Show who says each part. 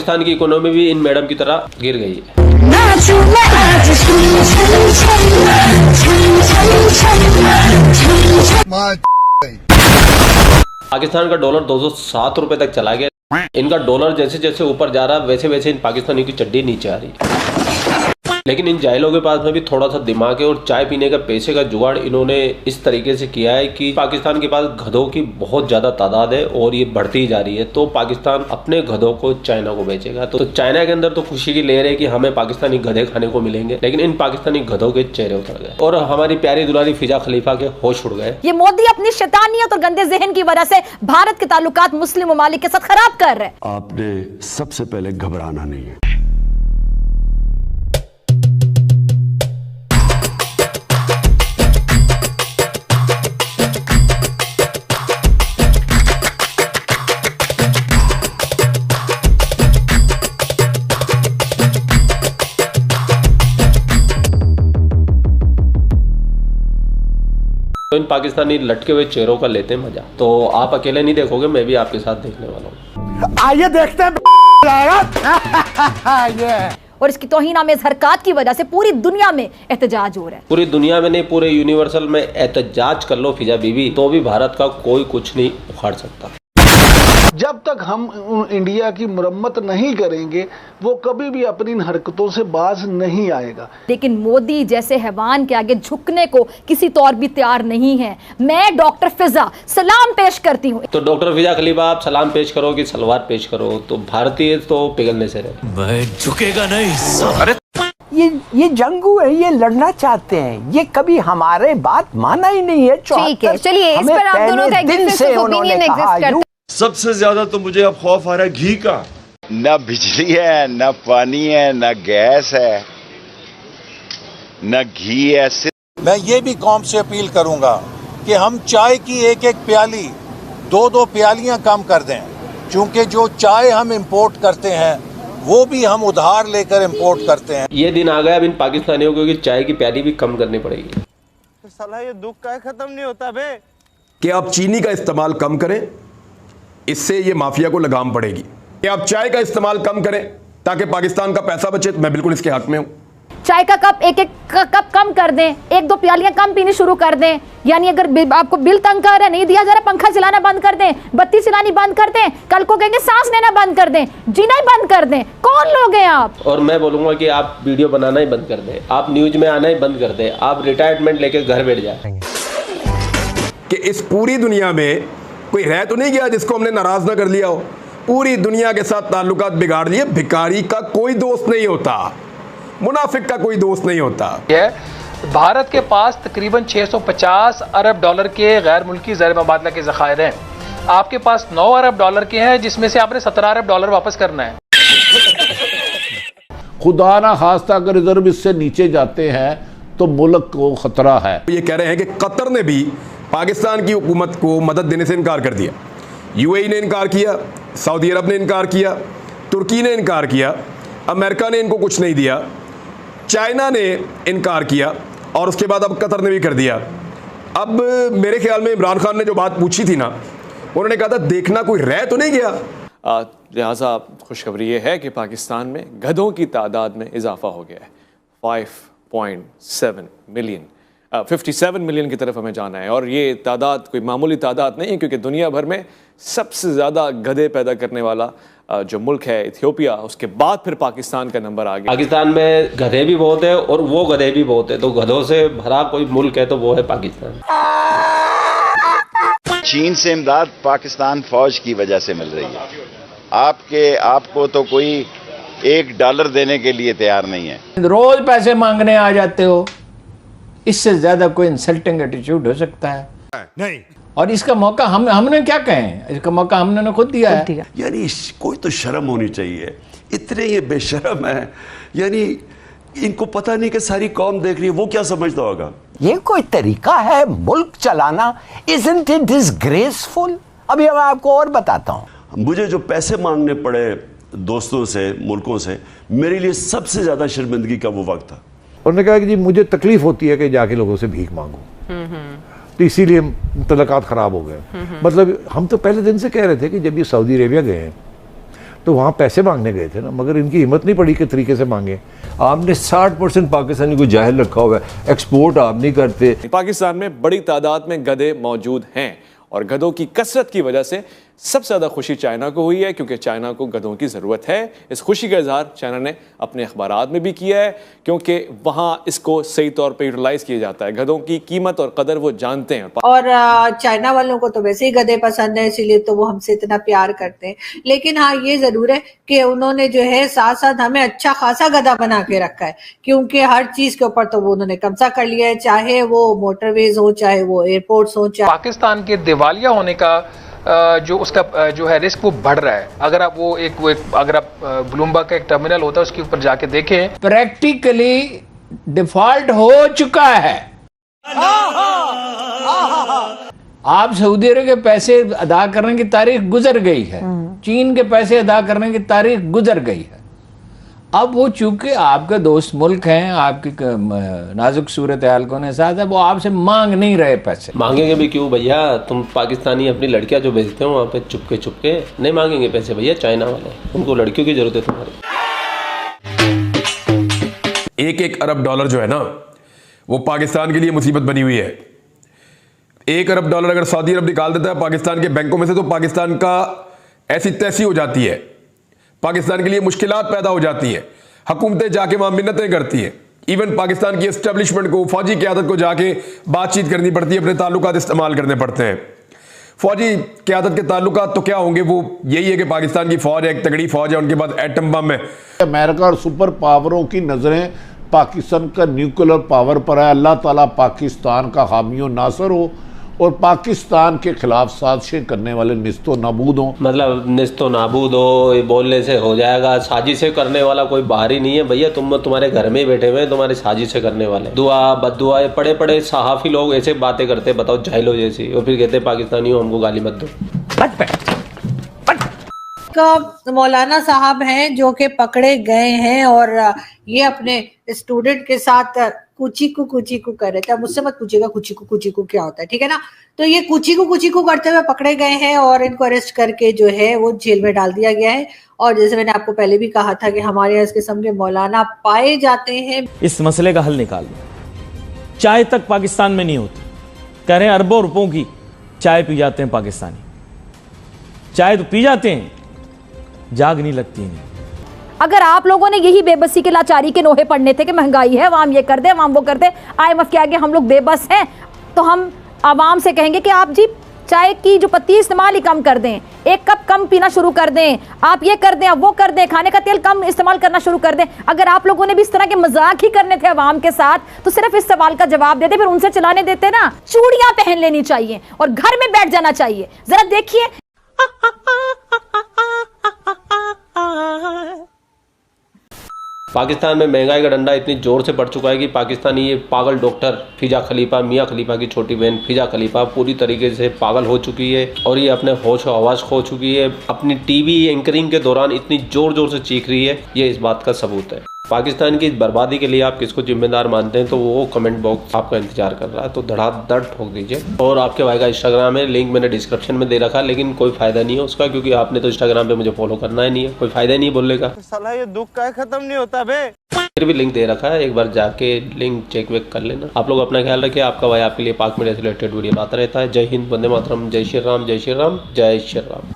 Speaker 1: पाकिस्तान की इकोनॉमी भी इन मैडम की तरह गिर गई है। पाकिस्तान का डॉलर 207 रुपए तक चला गया। इनका डॉलर जैसे जैसे ऊपर जा रहा है वैसे वैसे इन पाकिस्तानियों की चड्डी नीचे आ रही है। लेकिन इन जाहिलों के पास में भी थोड़ा सा दिमाग है और चाय पीने का पैसे का जुगाड़ इन्होंने इस तरीके से किया है कि पाकिस्तान के पास गधों की बहुत ज्यादा तादाद है और ये बढ़ती ही जा रही है। तो पाकिस्तान अपने गधों को चाइना को बेचेगा। तो चाइना के अंदर तो खुशी की लहर है कि हमें पाकिस्तानी गधे खाने को मिलेंगे, लेकिन इन पाकिस्तानी गधों के चेहरे उतर गए और हमारी प्यारी दुलारी फिजा खलीफा के होश उड़ गए।
Speaker 2: ये मोदी अपनी शैतानियत और गंदे जहन की वजह से भारत के ताल्लुकात मुस्लिम ममालिक के साथ खराब कर रहे हैं।
Speaker 3: आपने सबसे पहले घबराना नहीं है।
Speaker 1: तो इन पाकिस्तानी लटके हुए चेहरों का लेते हैं मजा। तो आप अकेले नहीं देखोगे, मैं भी आपके साथ देखने वाला हूँ।
Speaker 4: आइए देखते हैं।
Speaker 2: और इसकी तौहीन-आमेज़ हरकत की वजह से पूरी दुनिया में एहतजाज हो रहा है।
Speaker 1: पूरी दुनिया में नहीं, पूरे यूनिवर्सल में एहतजाज कर लो फिजा बीबी, तो भी भारत का कोई कुछ नहीं उखाड़ सकता।
Speaker 5: जब तक हम इंडिया की मुरम्मत नहीं करेंगे वो कभी भी अपनी इन हरकतों से बाज नहीं आएगा।
Speaker 2: लेकिन मोदी जैसे हैवान के आगे झुकने को किसी तौर भी तैयार नहीं है। मैं डॉक्टर फिजा सलाम पेश करती हूँ।
Speaker 1: तो डॉक्टर फिजा खलीफा आप सलाम पेश करो कि सलवार पेश करो, तो भारतीय तो पिघलने से रहे।
Speaker 6: मैं झुकेगा नहीं। अरे
Speaker 4: ये जंगू है, ये लड़ना चाहते हैं, ये कभी हमारे बात माना ही नहीं है।
Speaker 2: ठीक है, चलिए इस पर आप दोनों का एक ओपिनियन एग्जिस्ट करता है।
Speaker 7: सबसे ज्यादा तो मुझे अब खौफ आ रहा है घी का।
Speaker 8: न बिजली है, न पानी है, न गैस है, न घी है।
Speaker 9: मैं ये भी कौम से अपील करूंगा कि हम चाय की एक एक प्याली 2-2 प्यालियां कम कर दें, क्योंकि जो चाय हम इंपोर्ट करते हैं वो भी हम उधार लेकर इंपोर्ट करते हैं।
Speaker 1: ये दिन आ गया अब इन पाकिस्तानियों को कि चाय की प्याली भी कम करनी पड़ेगी।
Speaker 10: साला ये दुख का खत्म नहीं होता बे।
Speaker 11: कि आप चीनी का इस्तेमाल कम करें, इससे ये माफिया को लगाम पड़ेगी। कि आप चाय का इस्तेमाल कम करें ताकि पाकिस्तान का पैसा बचे। मैं बिल्कुल इसके हक में हूं।
Speaker 2: चाय का कप एक कप कम कर दें, 1-2 प्यालियां कम पीनी शुरू कर दें। यानी अगर आपको बिल तंग कर रहा है, नहीं दिया जा रहा, पंखा चलाना बंद कर दें, बत्ती चलानी बंद कर दें, कल को कहेंगे सांस लेना बंद कर दें, जीना ही बंद कर दें। कौन लोग हैं आप?
Speaker 1: और मैं बोलूंगा कि आप वीडियो बनाना ही बंद कर दें, आप न्यूज में आना ही बंद कर दें, आप रिटायरमेंट लेके घर बैठ जाए।
Speaker 11: कि इस पूरी दुनिया में कोई रह तो नहीं गया जिसको हमने नाराज ना कर लिया हो। पूरी दुनिया के साथ ताल्लुकात बिगाड़ लिए। भिखारी का कोई दोस्त नहीं होता, मुनाफिक का कोई दोस्त नहीं होता।
Speaker 12: भारत के पास तकरीबन 650 अरब डॉलर के गैर मुल्की ज़र मुबादला के ज़खायर हैं। आपके पास 9 अरब डॉलर के हैं, जिसमें से आपने 17 अरब डॉलर वापस करना है।
Speaker 13: खुदा ना खास्ता अगर रिजर्व इससे नीचे जाते हैं तो मुल्क को खतरा है।
Speaker 11: ये कह रहे हैं कि कतर ने भी पाकिस्तान की हुकूमत को मदद देने से इनकार कर दिया। यूएई ने इनकार किया, सऊदी अरब ने इनकार किया, तुर्की ने इनकार किया, अमेरिका ने इनको कुछ नहीं दिया, चाइना ने इनकार किया और उसके बाद अब कतर ने भी कर दिया। अब मेरे ख्याल में इमरान खान ने जो बात पूछी थी ना, उन्होंने कहा था देखना कोई रह तो नहीं गया।
Speaker 14: लिहाजा खुशखबरी ये है कि पाकिस्तान में गधों की तादाद में इजाफा हो गया है। 5.7 मिलियन 57 मिलियन की तरफ हमें जाना है। और ये तादाद कोई मामूली तादाद नहीं है, क्योंकि दुनिया भर में सबसे ज़्यादा गधे पैदा करने वाला जो मुल्क है इथियोपिया, उसके बाद फिर पाकिस्तान का नंबर आ गया।
Speaker 1: पाकिस्तान में गधे भी बहुत है और वो गधे भी बहुत है, तो गधों से भरा कोई मुल्क है तो वो है पाकिस्तान।
Speaker 8: चीन से इमदाद पाकिस्तान फौज की वजह से मिल रही है। आपको तो कोई $1 देने के लिए तैयार नहीं है।
Speaker 4: रोज पैसे मांगने आ जाते हो, इससे ज्यादा कोई इंसल्टिंग एटीट्यूड हो सकता है?
Speaker 7: नहीं।
Speaker 4: और इसका मौका हमने क्या कहें, इसका मौका हमने खुद दिया है।
Speaker 3: यानी कोई तो शर्म होनी चाहिए। इतने ये बेशर्म है, यानी इनको पता नहीं कि सारी कौम देख रही है, वो क्या समझता होगा?
Speaker 4: ये कोई तरीका है मुल्क चलाना? Isn't it disgraceful? अभी मैं आपको और बताता हूँ।
Speaker 3: मुझे जो पैसे मांगने पड़े दोस्तों से, मुल्कों से, मेरे लिए सबसे ज्यादा शर्मिंदगी का वो वक्त था।
Speaker 13: उन्होंने कहा कि जी मुझे तकलीफ होती है कि जाके लोगों से भीख मांगू, तो इसीलिए तलकात खराब हो गए। मतलब हम तो पहले दिन से कह रहे थे कि जब ये सऊदी अरेबिया गए हैं तो वहाँ पैसे मांगने गए थे ना, मगर इनकी हिम्मत नहीं पड़ी कि तरीके से मांगे। आपने 60% पाकिस्तानी को जाहिल रखा हुआ है, एक्सपोर्ट आप नहीं करते।
Speaker 14: पाकिस्तान में बड़ी तादाद में गधे मौजूद हैं और गधों की कसरत की वजह से सबसे ज़्यादा खुशी चाइना को हुई है, क्योंकि चाइना को गधों की ज़रूरत है। इस खुशी का इजहार चाइना ने अपने अखबारात में भी किया है, क्योंकि वहाँ इसको सही तौर पे यूटिलाइज़ किया जाता है। गधों की कीमत और कदर वो जानते हैं।
Speaker 15: और चाइना वालों को तो वैसे ही गधे पसंद है, इसीलिए तो वो हमसे इतना प्यार करते हैं। लेकिन हाँ, ये ज़रूर है कि उन्होंने जो है साथ साथ हमें अच्छा खासा गधा बना के रखा है, क्योंकि हर चीज़ के ऊपर तो वो उन्होंने कब्जा कर लिया है, चाहे वो मोटरवेज हो, चाहे वो एयरपोर्ट्स हो।
Speaker 12: पाकिस्तान के दिवालिया होने का जो उसका जो है रिस्क वो बढ़ रहा है। अगर आप अगर आप ब्लूमबर्ग का एक टर्मिनल होता है उसके ऊपर जाके देखें,
Speaker 16: प्रैक्टिकली डिफॉल्ट हो चुका है। आप सऊदी अरब के पैसे अदा करने की तारीख गुजर गई है, चीन के पैसे अदा करने की तारीख गुजर गई है। अब वो चूंकि आपके दोस्त मुल्क हैं, आपकी नाजुक सूरत हाल को एहसास है, वो आपसे मांग नहीं रहे पैसे।
Speaker 1: मांगेंगे भी क्यों भैया? तुम पाकिस्तानी अपनी लड़कियां जो भेजते हो वहाँ पे चुपके नहीं मांगेंगे पैसे भैया। चाइना वाले, उनको लड़कियों की जरूरत है तुम्हारी।
Speaker 11: 1 अरब डॉलर जो है ना, वो पाकिस्तान के लिए मुसीबत बनी हुई है। 1 अरब डॉलर अगर सऊदी अरब निकाल देता है पाकिस्तान के बैंकों में से, तो पाकिस्तान का ऐसी तैसी हो जाती है, पाकिस्तान के लिए मुश्किलात पैदा हो जाती है। हुकूमतें जाके वहां मिन्नतें करती हैं। इवन पाकिस्तान की एस्टेब्लिशमेंट को, फौजी क़यादत को जाके बातचीत करनी पड़ती है, अपने ताल्लुकात इस्तेमाल करने पड़ते हैं। फौजी क़यादत के ताल्लुकात तो क्या होंगे, वो यही है कि पाकिस्तान की फौज है, एक तगड़ी फौज है, उनके पास एटम बम है।
Speaker 13: अमेरिका और सुपर पावरों की नजरें पाकिस्तान का न्यूक्लियर पावर पर है। अल्लाह ताला पाकिस्तान का हामी और नासर हो और पाकिस्तान के खिलाफ साजिशें करने वाले निस्तो नाबूद हो।
Speaker 1: मतलब निस्तो नाबूद हो, ये बोलने से हो जाएगा। साजिशें करने वाला कोई बाहरी नहीं है भैया, तुम तुम्हारे घर में ही बैठे हुए हैं, तुम्हारी साजिशें करने वाले। दुआ बद्दुआ, ये पड़े पड़े सहाफ़ी लोग ऐसे बातें करते, बताओ जाहिलो जैसी, और फिर कहते पाकिस्तानियों हमको गाली मत दो।
Speaker 15: का मौलाना साहब हैं जो कि पकड़े गए हैं और ये अपने स्टूडेंट के साथ कुची को कर रहे थे। अब मुझसे मत पूछिएगा कुची को क्या होता है, ठीक है ना। तो ये कुची को करते हुए पकड़े गए हैं और इनको अरेस्ट करके जो है वो जेल में डाल दिया गया है। और जैसे मैंने आपको पहले भी कहा था कि हमारे यहाँ इस किस्म के मौलाना पाए जाते हैं।
Speaker 17: इस मसले का हल निकाल लो। चाय तक पाकिस्तान में नहीं होती, कह रहे हैं अरबों रुपयों की चाय पी जाते हैं पाकिस्तानी। चाय तो पी जाते हैं, जाग नहीं लगती है।
Speaker 2: अगर आप लोगों ने यही बेबसी के लाचारी के नोहे पढ़ने थे कि महंगाई है, वहां ये कर दे, वहां वो कर दे, IMF के आगे हम लोग बेबस हैं, तो हम आवाम से कहेंगे कि आप जी चाय की जो पत्ती इस्तेमाल ही कम कर दें, 1 कप कम पीना शुरू कर दें, आप ये कर दें, आप वो कर दें, खाने का तेल कम इस्तेमाल करना शुरू कर दें। अगर आप लोगों ने भी इस तरह के मजाक ही करने थे आवाम के साथ, तो सिर्फ इस सवाल का जवाब देते, फिर उनसे चलाने देते ना। चूड़ियां पहन लेनी चाहिए और घर में बैठ जाना चाहिए। जरा देखिए
Speaker 1: पाकिस्तान में महंगाई का डंडा इतनी जोर से बढ़ चुका है कि पाकिस्तानी ये पागल डॉक्टर फिजा खलीफा, मियाँ खलीफा की छोटी बहन फिजा खलीफा पूरी तरीके से पागल हो चुकी है और ये अपने होश और आवाज़ खो चुकी है। अपनी टीवी एंकरिंग के दौरान इतनी जोर से चीख रही है, ये इस बात का सबूत है। पाकिस्तान की इस बर्बादी के लिए आप किसको जिम्मेदार मानते हैं, तो वो कमेंट बॉक्स आपका इंतजार कर रहा है, तो धड़ाधड़ ठोक दीजिए। और आपके भाई का इंस्टाग्राम है, लिंक मैंने डिस्क्रिप्शन में दे रखा है, लेकिन कोई फायदा नहीं है उसका, क्योंकि आपने तो इंस्टाग्राम पे मुझे फॉलो करना ही नहीं है, कोई फायदा नहीं बोलने का।
Speaker 10: साला ये दुख का खत्म नहीं होता बे।
Speaker 1: फिर भी लिंक दे रखा है, एक बार जाके लिंक चेक वेक कर लेना। आप लोग अपना ख्याल रखिए। आपका भाई आपके लिए पाक मीडिया से रिलेटेड वीडियो लाता रहता है। जय हिंद, वंदे मातरम, जय श्री राम, जय श्री राम, जय श्री राम।